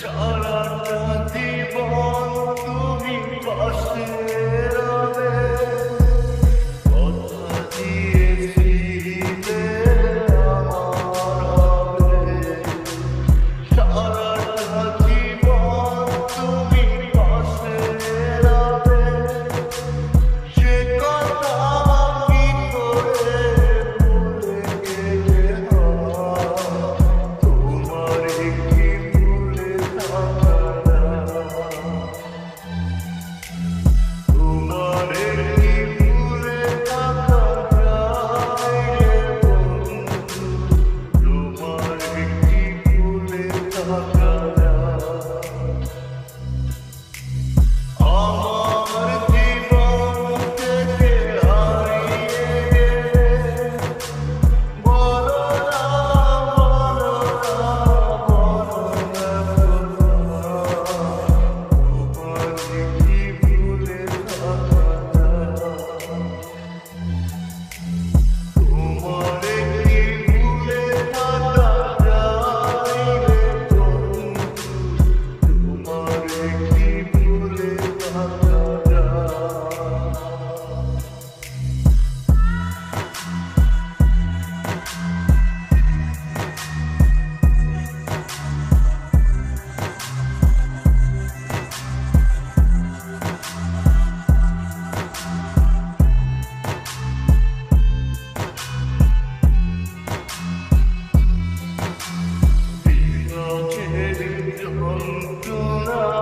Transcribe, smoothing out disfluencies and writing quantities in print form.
সারাটা জীবন তুমি পাশে রবে, কথা দিয়েছিলে আমার হবে। সারাটা জীবন তুমি পাশে রবে, সে কথা কি করে ভুলে গেলে হয়? তোমার কি ভুলে থাকা যায়? তোমার কি ভুলে থাকা যায় রে বন্ধু? তোমার কি ভুলে থাকা যায়? আমার জীবন থেকে হারিয়ে গেলে বলো না, বলো না, বলো না তোমার কি ভুলে থাকা যায়? তোমার কি ভুলে থাকা যায় রে বন্ধু? তোমার কি ভুলে থাকা যায়? বিরহের যন্ত্রণায়